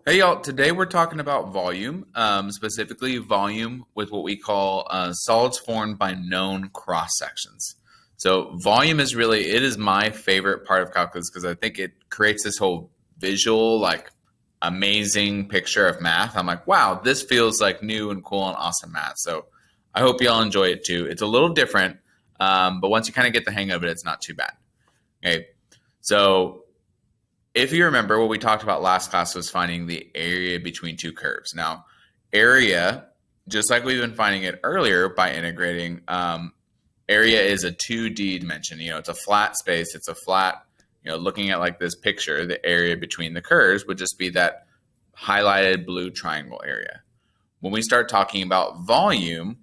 Hey y'all, today we're talking about volume, specifically volume with what we call solids formed by known cross sections. So volume is really, it is my favorite part of calculus because I think it creates this whole visual, like amazing picture of math. I'm like, wow, this feels like new and cool and awesome math. So I hope y'all enjoy it too. It's a little different, but once you kind of get the hang of it, it's not too bad. Okay, so if you remember, what we talked about last class was finding the area between two curves. Now, area, just like we've been finding it earlier by integrating, area is a 2D dimension. It's a flat space. It's a flat, looking at like this picture, the area between the curves would just be that highlighted blue triangle area. When we start talking about volume,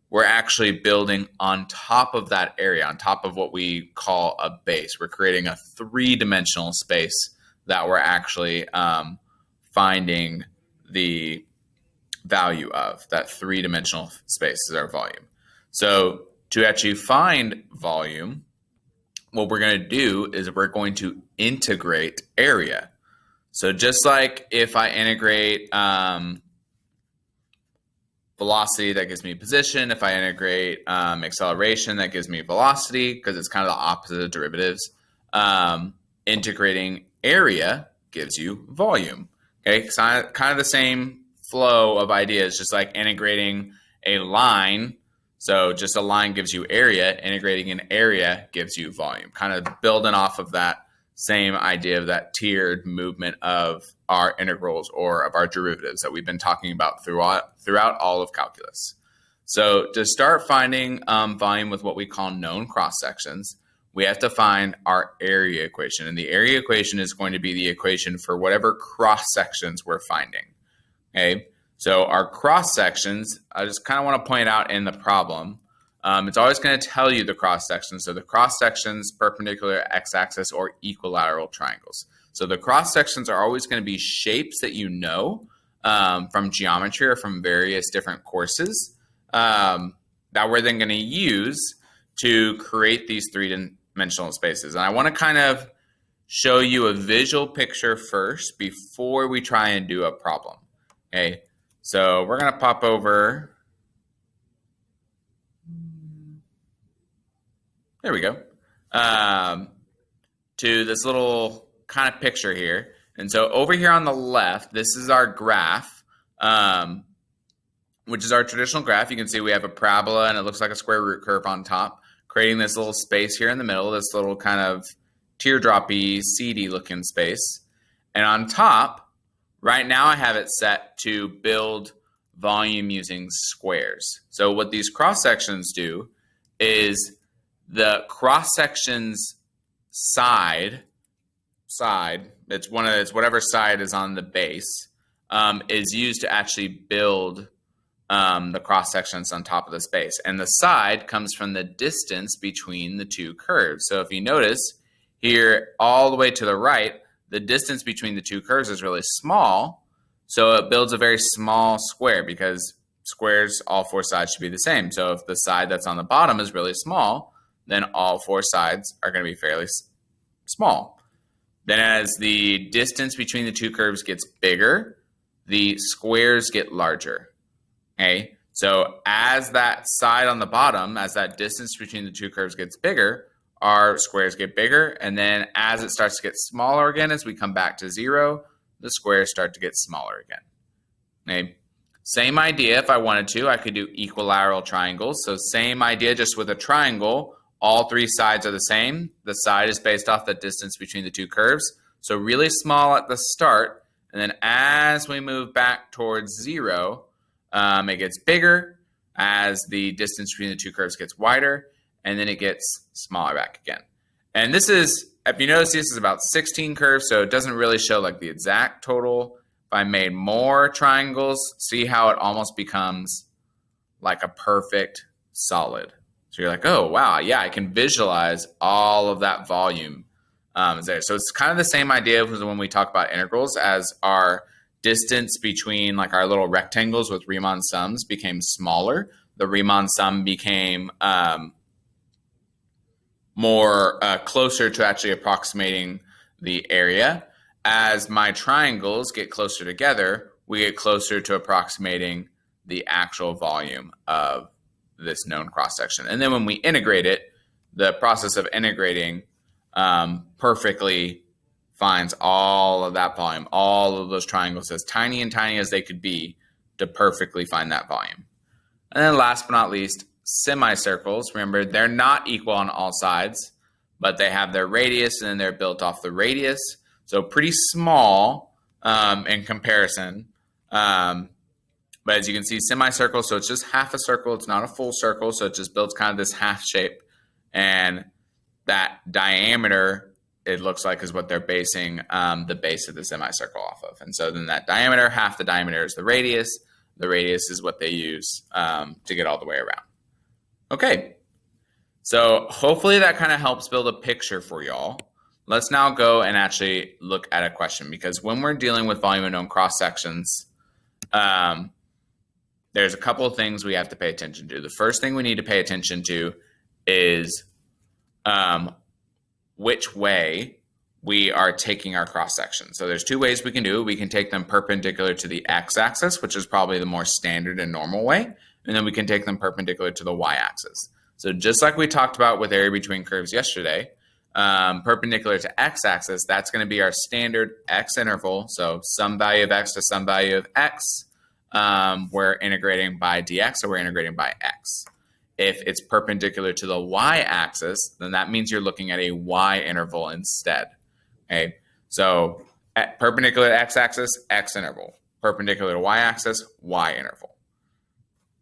we're actually building on top of that area, on top of what we call a base. We're creating a three-dimensional space that we're actually finding the value of. That three-dimensional space is our volume. So to actually find volume, what we're going to do is we're going to integrate area. So just like if I integrate velocity, that gives me position. If I integrate acceleration, that gives me velocity, because it's kind of the opposite of derivatives. Integrating area gives you volume. Okay, so kind of the same flow of ideas, just like integrating a line. So just a line gives you area, integrating an area gives you volume. Kind of building off of that same idea of that tiered movement of our integrals or of our derivatives that we've been talking about throughout all of calculus. So to start finding volume with what we call known cross sections, we have to find our area equation. And the area equation is going to be the equation for whatever cross sections we're finding. Okay, so our cross sections, I just kind of want to point out in the problem, it's always going to tell you the cross sections. So the cross sections, perpendicular x-axis, or equilateral triangles. So the cross sections are always going to be shapes that you know from geometry or from various different courses that we're then going to use to create these three-dimensional spaces. And I want to kind of show you a visual picture first before we try and do a problem. Okay, so we're going to pop over. There we go. To this little kind of picture here. And so over here on the left, this is our graph, which is our traditional graph. You can see we have a parabola and it looks like a square root curve on top, creating this little space here in the middle, this little kind of teardroppy, seedy looking space. And on top, right now I have it set to build volume using squares. So what these cross sections do is the cross section's side, it's whatever side is on the base, is used to actually build the cross sections on top of the space. And the side comes from the distance between the two curves. So if you notice here, all the way to the right, the distance between the two curves is really small. So it builds a very small square, because squares, all four sides should be the same. So if the side that's on the bottom is really small, then all four sides are going to be fairly small. Then as the distance between the two curves gets bigger, the squares get larger. Okay, so as that side on the bottom, as that distance between the two curves gets bigger, our squares get bigger. And then as it starts to get smaller again, as we come back to zero, the squares start to get smaller again. Okay, same idea. If I wanted to, I could do equilateral triangles. So same idea, just with a triangle. All three sides are the same. The side is based off the distance between the two curves. So really small at the start. And then as we move back towards zero, it gets bigger as the distance between the two curves gets wider. And then it gets smaller back again. And this is, if you notice, this is about 16 curves. So it doesn't really show like the exact total. If I made more triangles, see how it almost becomes like a perfect solid. So you're like, oh, wow, yeah, I can visualize all of that volume there. So it's kind of the same idea as when we talk about integrals, as our distance between like our little rectangles with Riemann sums became smaller. The Riemann sum became more closer to actually approximating the area. as my triangles get closer together, we get closer to approximating the actual volume of this known cross-section. And then when we integrate it, the process of integrating perfectly finds all of that volume, all of those triangles, as tiny and tiny as they could be, to perfectly find that volume. And then last but not least, semicircles. Remember, they're not equal on all sides, but they have their radius, and then they're built off the radius. So pretty small in comparison. But as you can see, semicircle, so it's just half a circle. It's not a full circle, so it just builds kind of this half shape. And that diameter, it looks like, is what they're basing the base of the semicircle off of. And so then that diameter, half the diameter is the radius. The radius is what they use to get all the way around. Okay, so hopefully that kind of helps build a picture for y'all. Let's now go and actually look at a question, because when we're dealing with volume of known cross sections, there's a couple of things we have to pay attention to. The first thing we need to pay attention to is which way we are taking our cross section. So there's two ways we can do it. We can take them perpendicular to the x-axis, which is probably the more standard and normal way, and then we can take them perpendicular to the y-axis. So just like we talked about with area between curves yesterday, perpendicular to x-axis, that's going to be our standard x interval. So some value of x to some value of x, we're integrating by dx, so we're integrating by x. If it's perpendicular to the y-axis, then that means you're looking at a y interval instead. Okay, so at perpendicular to x-axis, x interval. Perpendicular to y-axis, y interval.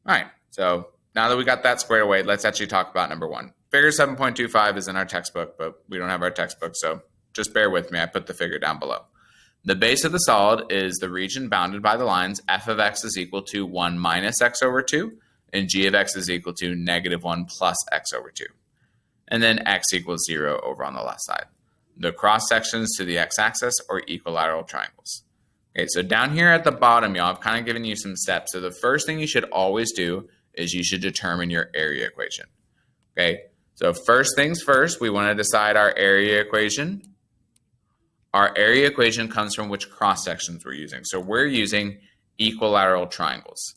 All right, so now that we got that squared away, let's actually talk about number one. Figure 7.25 is in our textbook, but we don't have our textbook, so just bear with me. I put the figure down below. The base of the solid is the region bounded by the lines f of x is equal to 1 minus x over 2, and g of x is equal to negative 1 plus x over 2. And then x equals 0 over on the left side. The cross sections to the x-axis are equilateral triangles. Okay, so down here at the bottom, y'all, I've kind of given you some steps. So the first thing you should always do is you should determine your area equation. Okay, so first things first, we want to decide our area equation. Our area equation comes from which cross sections we're using. So we're using equilateral triangles.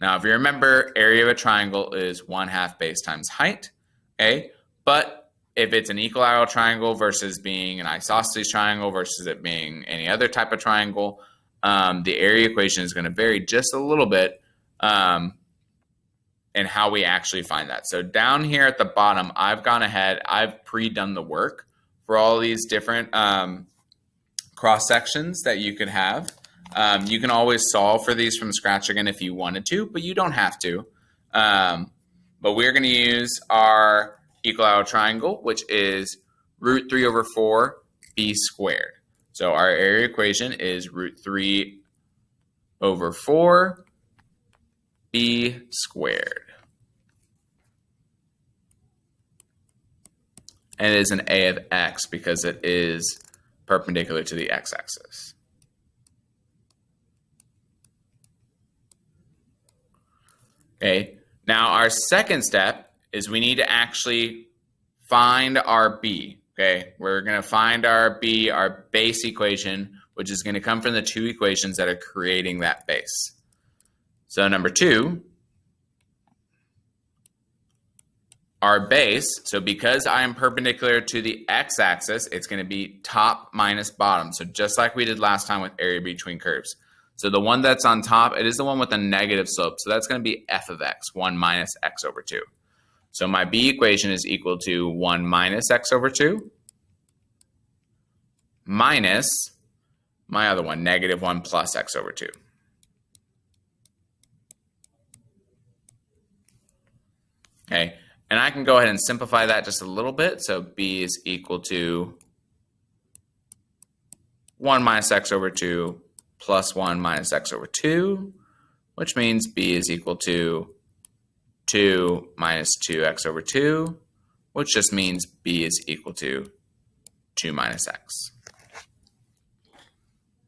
Now, if you remember, area of a triangle is 1/2 base times height. Okay, but if it's an equilateral triangle versus being an isosceles triangle versus it being any other type of triangle, the area equation is going to vary just a little bit in how we actually find that. So down here at the bottom, I've gone ahead, I've pre-done the work for all these different cross sections that you could have. You can always solve for these from scratch again if you wanted to, but you don't have to. But we're going to use our equilateral triangle, which is root 3 over 4 b squared. So our area equation is root 3 over 4 b squared. And it is an a of x because it is perpendicular to the x-axis. Okay, now our second step is we need to actually find our b. Okay, we're going to find our b, our base equation, which is going to come from the two equations that are creating that base. So number 2, our base, so because I am perpendicular to the x-axis, it's going to be top minus bottom. So just like we did last time with area between curves. So the one that's on top, it is the one with a negative slope. So that's going to be f of x, 1 minus x over 2. So my b equation is equal to 1 minus x over 2 minus my other one, negative 1 plus x over 2. Okay, and I can go ahead and simplify that just a little bit. So b is equal to 1 minus x over 2 plus 1 minus x over 2, which means b is equal to 2 minus 2x over 2, which just means b is equal to 2 minus x.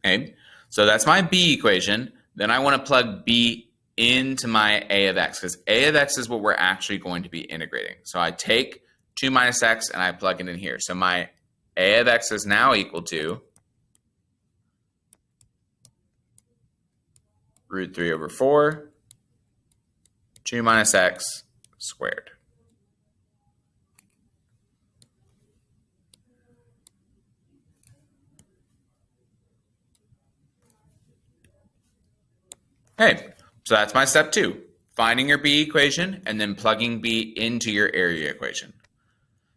Okay, so that's my b equation. Then I want to plug b into my a of x, because a of x is what we're actually going to be integrating. So I take 2 minus x and I plug it in here. So my a of x is now equal to root 3 over 4, 2 minus x squared. Okay, so that's my step 2. Finding your b equation and then plugging b into your area equation.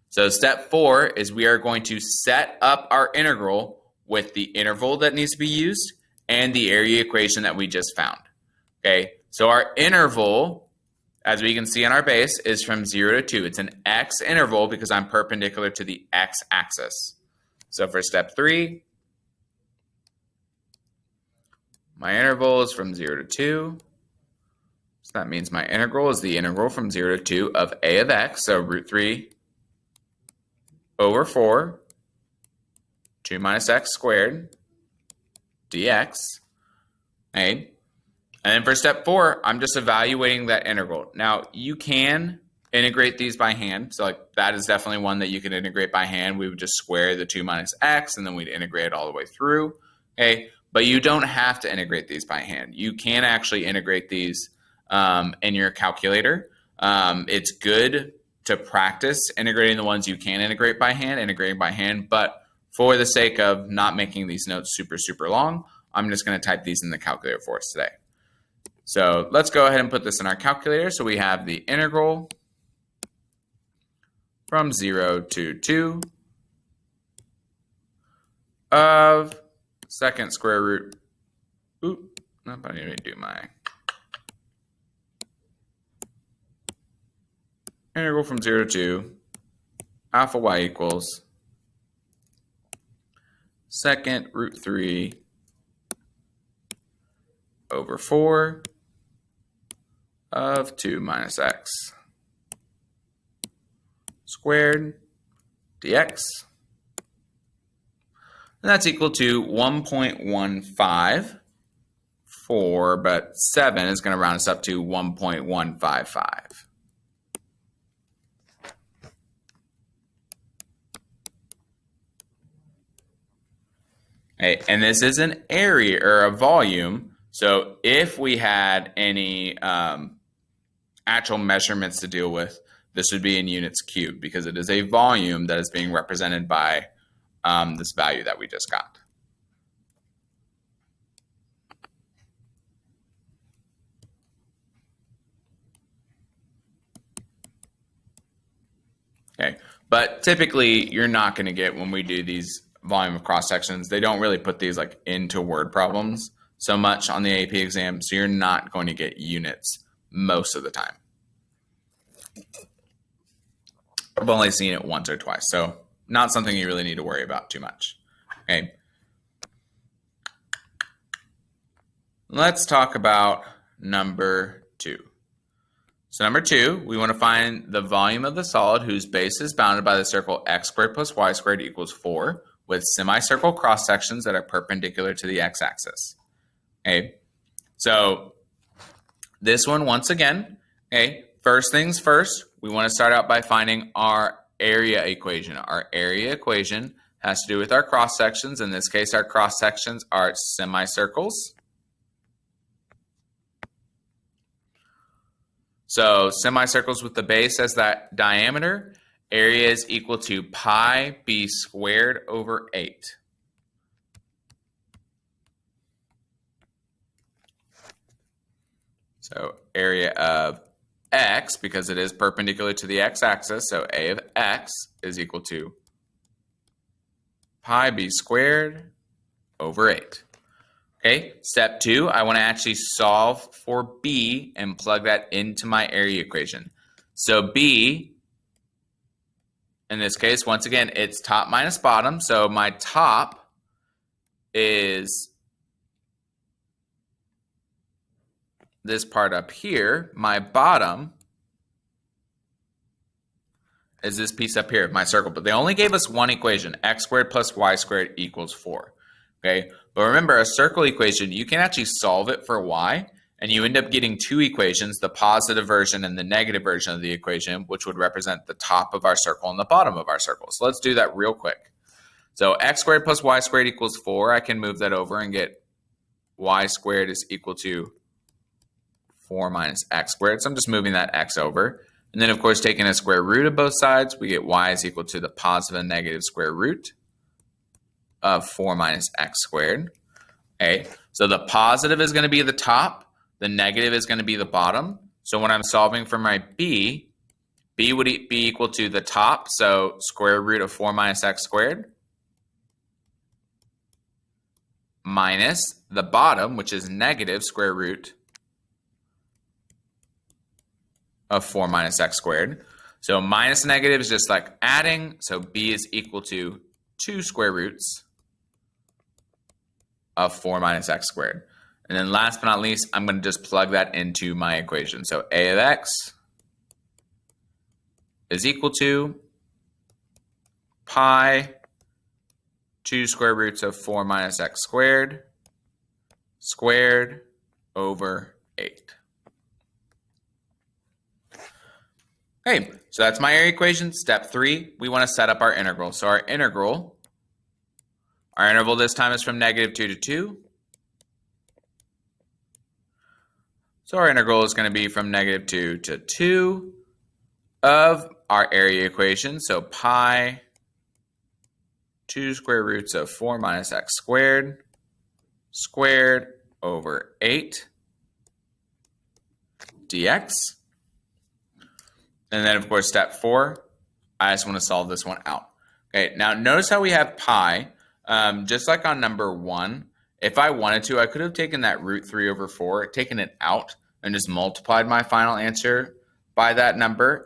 So step 4 is we are going to set up our integral with the interval that needs to be used and the area equation that we just found. Okay, so our interval, as we can see on our base, is from 0 to 2. It's an x interval because I'm perpendicular to the x-axis. So for step 3, my interval is from 0 to 2. So that means my integral is the integral from 0 to 2 of a of x, so root 3 over 4, 2 minus x squared, dx. Okay. And then for step 4, I'm just evaluating that integral. Now, you can integrate these by hand. So like that is definitely one that you can integrate by hand. We would just square the 2 minus x, and then we'd integrate it all the way through. Okay. But you don't have to integrate these by hand. You can actually integrate these in your calculator. It's good to practice integrating the ones you can integrate by hand, but for the sake of not making these notes super, super long, I'm just going to type these in the calculator for us today. So let's go ahead and put this in our calculator. So we have the integral from 0 to 2 of second square root. Oop, nope, I need to do my integral from 0 to 2 alpha y equals second root 3 over 4 of 2 minus x squared dx. And that's equal to 1.154, but 7 is going to round us up to 1.155. Okay, and this is an area or a volume. So if we had any actual measurements to deal with, this would be in units cubed because it is a volume that is being represented by this value that we just got. Okay, but typically you're not going to get, when we do these volume of cross sections, they don't really put these like into word problems so much on the AP exam, so you're not going to get units most of the time. I've only seen it once or twice, so not something you really need to worry about too much. Okay. Let's talk about number 2. So number 2, we want to find the volume of the solid whose base is bounded by the circle x squared plus y squared equals 4 with semicircle cross sections that are perpendicular to the x-axis. Okay. So this one, once again, okay, first things first, we want to start out by finding our area equation. Our area equation has to do with our cross sections. In this case, our cross sections are semicircles. So semicircles with the base as that diameter, area is equal to pi b squared over 8. So area of x, because it is perpendicular to the x-axis, so a of x is equal to pi b squared over 8. Okay, step 2, I want to actually solve for b and plug that into my area equation. So b, in this case, once again, it's top minus bottom. So my top is this part up here. My bottom is this piece up here, my circle. But they only gave us one equation, x squared plus y squared equals 4. Okay, but remember, a circle equation, you can actually solve it for y, and you end up getting 2 equations, the positive version and the negative version of the equation, which would represent the top of our circle and the bottom of our circle. So let's do that real quick. So x squared plus y squared equals 4. I can move that over and get y squared is equal to 4 minus x squared. So I'm just moving that x over. And then, of course, taking a square root of both sides, we get y is equal to the positive and negative square root of 4 minus x squared. Okay, so the positive is going to be the top. The negative is going to be the bottom. So when I'm solving for my b would be equal to the top, so square root of 4 minus x squared, minus the bottom, which is negative square root of 4 minus x squared. So minus negative is just like adding, so b is equal to 2 square roots of 4 minus x squared. And then last but not least, I'm going to just plug that into my equation. So a of x is equal to pi 2 square roots of 4 minus x squared over 8. Okay, so that's my area equation. Step 3, we want to set up our integral. So our interval this time is from -2 to 2. So our integral is going to be from -2 to 2 of our area equation. So pi 2 square roots of 4 minus x squared over 8 dx. And then, of course, step 4, I just want to solve this one out. Okay, now notice how we have pi. Just like on number 1, if I wanted to, I could have taken that root 3 over 4, taken it out, and just multiplied my final answer by that number.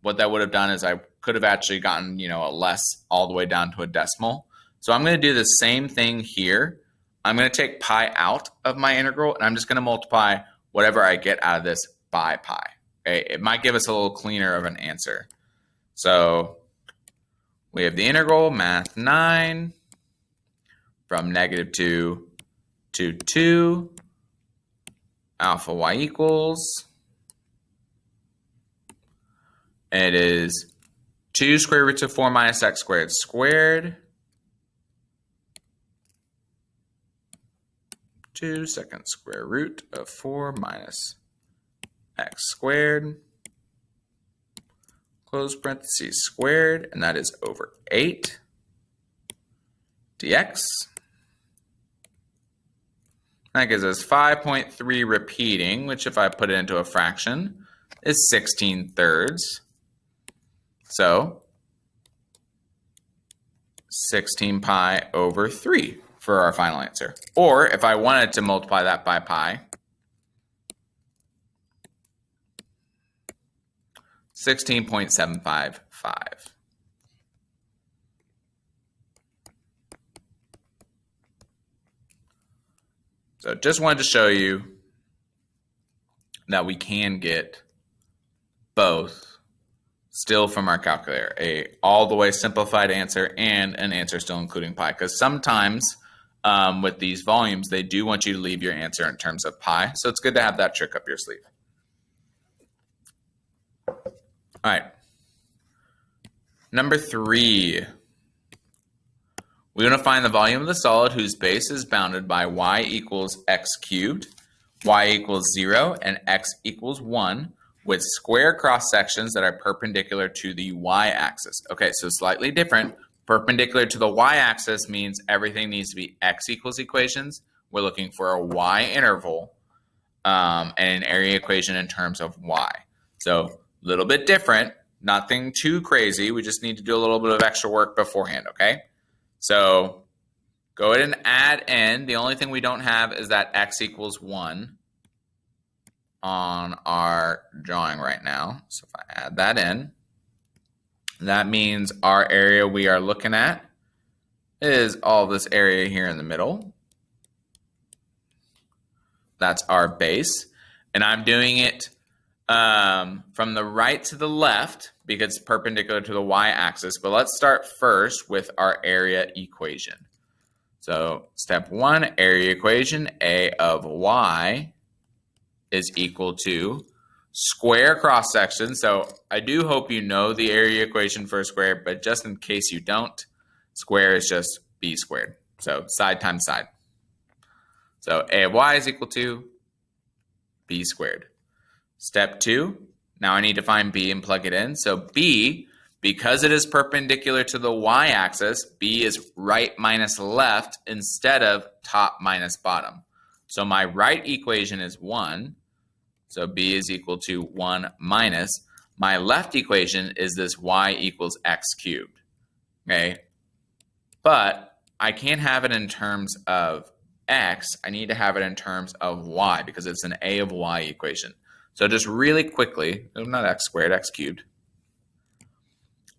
What that would have done is I could have actually gotten, a less all the way down to a decimal. So I'm going to do the same thing here. I'm going to take pi out of my integral, and I'm just going to multiply whatever I get out of this by pi. Okay? It might give us a little cleaner of an answer. So we have the integral, math 9, from -2 to 2, alpha y equals, and it is 2 square roots of 4 minus x squared 2 second square root of 4 minus x squared, close parentheses squared, and that is over 8 dx. That gives us 5.3 repeating, which if I put it into a fraction is 16/3. So 16 pi over 3 for our final answer. Or if I wanted to multiply that by pi, 16.755. So just wanted to show you that we can get both still from our calculator, a all the way simplified answer and an answer still including pi. Because sometimes with these volumes, they do want you to leave your answer in terms of pi. So it's good to have that trick up your sleeve. All right. Number 3. We want to find the volume of the solid whose base is bounded by y equals x cubed, y equals 0, and x equals 1 with square cross sections that are perpendicular to the y-axis. Okay, so slightly different. Perpendicular to the y-axis means everything needs to be x equals equations. We're looking for a y interval and an area equation in terms of y. So a little bit different, nothing too crazy. We just need to do a little bit of extra work beforehand, okay? So go ahead and add in. The only thing we don't have is that x equals 1 on our drawing right now. So if I add that in, that means our area we are looking at is all this area here in the middle. That's our base. And I'm doing it from the right to the left because it's perpendicular to the y-axis. But let's start first with our area equation. So step 1, area equation, A of y is equal to square cross section. So I do hope you know the area equation for a square, but just in case you don't, square is just b squared. So side times side. So a of y is equal to b squared. Step 2, now I need to find b and plug it in. So b, because it is perpendicular to the y-axis, b is right minus left instead of top minus bottom. So my right equation is 1. So b is equal to 1 minus. My left equation is this y equals x cubed. Okay? But I can't have it in terms of x. I need to have it in terms of y because it's an a of y equation. So just really quickly, not x squared, x cubed.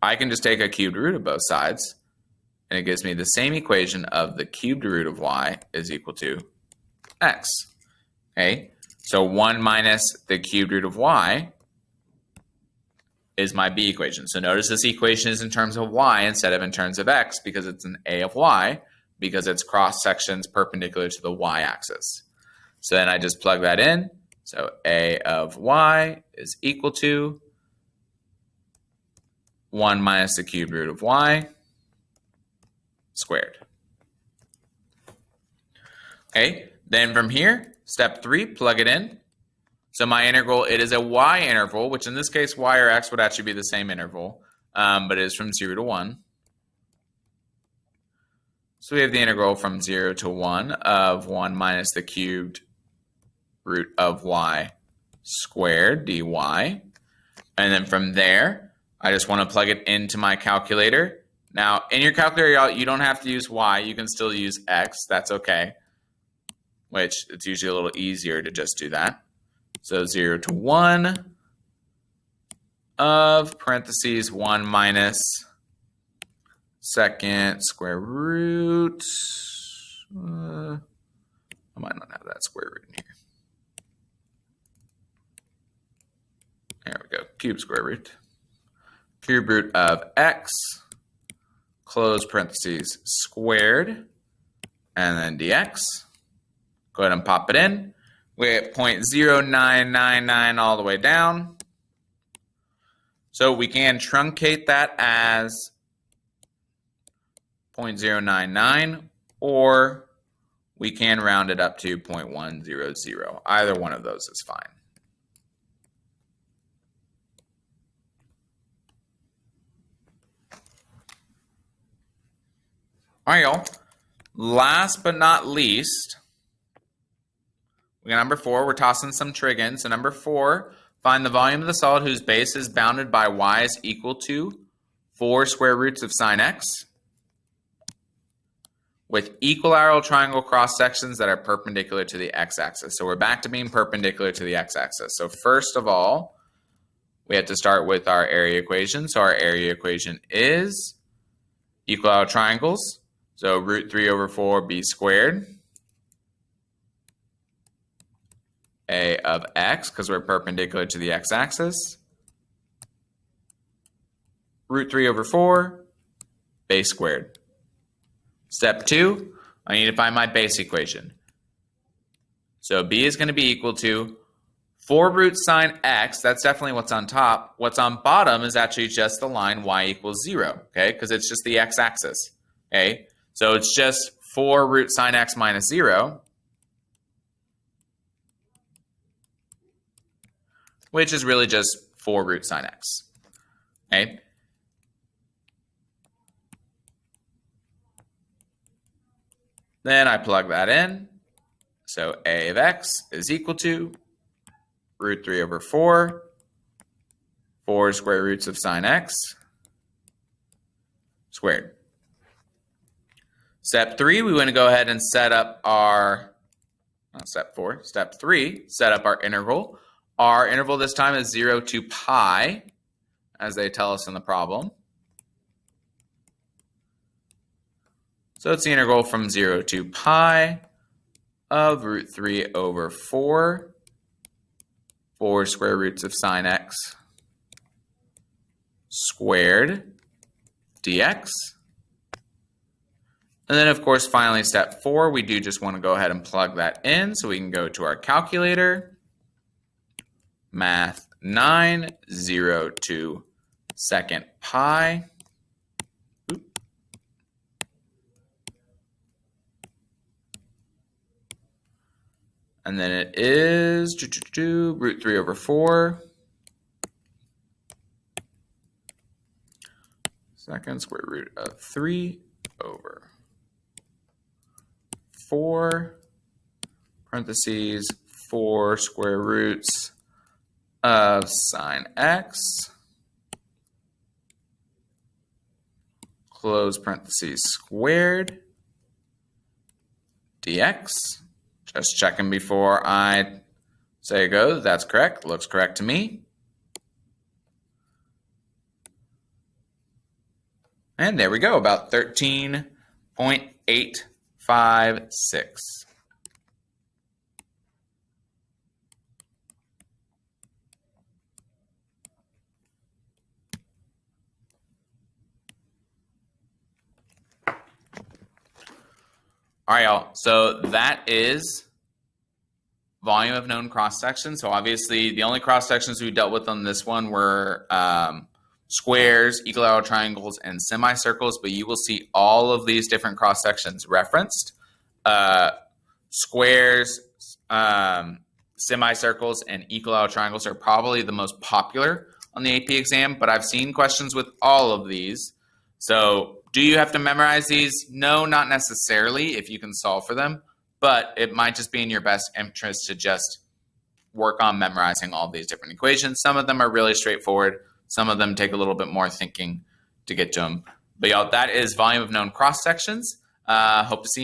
I can just take a cubed root of both sides, and it gives me the same equation of the cubed root of y is equal to x. Okay, so 1 minus the cubed root of y is my b equation. So notice this equation is in terms of y instead of in terms of x because it's an a of y because its cross sections perpendicular to the y-axis. So then I just plug that in. So a of y is equal to 1 minus the cubed root of y squared. Okay, then from here, step 3, plug it in. So my integral, it is a y interval, which in this case, y or x would actually be the same interval, but it is from 0 to 1. So we have the integral from 0 to 1 of 1 minus the cubed root of y squared dy. And then from there, I just want to plug it into my calculator. Now, in your calculator, you don't have to use y. You can still use x. That's okay, which it's usually a little easier to just do that. So 0 to 1 of parentheses 1 minus second square root. I might not have that square root in here. There we go, cube square root. Cube root of x, close parentheses, squared, and then dx. Go ahead and pop it in. We get 0.0999 all the way down. So we can truncate that as 0.099, or we can round it up to 0.100. Either one of those is fine. All right, y'all. Last but not least, we got number 4. We're tossing some trig in. So number 4, find the volume of the solid whose base is bounded by y is equal to 4 square roots of sine x with equilateral triangle cross sections that are perpendicular to the x-axis. So we're back to being perpendicular to the x-axis. So first of all, we have to start with our area equation. So our area equation is equilateral triangles. So root 3 over 4 b squared. A of x, because we're perpendicular to the x-axis. Root 3 over 4 base squared. Step 2, I need to find my base equation. So b is going to be equal to 4 root sine x. That's definitely what's on top. What's on bottom is actually just the line y equals 0, okay? Because it's just the x-axis, okay? So it's just 4 root sine x minus 0, which is really just 4 root sine x, okay? Then I plug that in. So a of x is equal to root 3 over 4, 4 square roots of sine x squared. Step 3, we want to go ahead and set up our, step 4, step 3, set up our integral. Our interval this time is 0 to pi, as they tell us in the problem. So it's the integral from 0 to pi of root 3 over 4, 4 square roots of sine x squared dx. And then, of course, finally, step 4, we do just want to go ahead and plug that in. So we can go to our calculator. Math 9, 0 to second pi. And then it is root 3 over 4. Second square root of 3 over 4, parentheses, 4 square roots of sine x, close parentheses, squared, dx. Just checking before I say go. That's correct. Looks correct to me. And there we go, about 13.856. All right, y'all. So that is volume of known cross sections. So obviously, the only cross sections we dealt with on this one were squares, equilateral triangles, and semicircles. But you will see all of these different cross sections referenced. Squares, semicircles, and equilateral triangles are probably the most popular on the AP exam. But I've seen questions with all of these. So do you have to memorize these? No, not necessarily if you can solve for them, but it might just be in your best interest to just work on memorizing all these different equations. Some of them are really straightforward. Some of them take a little bit more thinking to get to them. But y'all, that is volume of known cross sections. Hope to see you.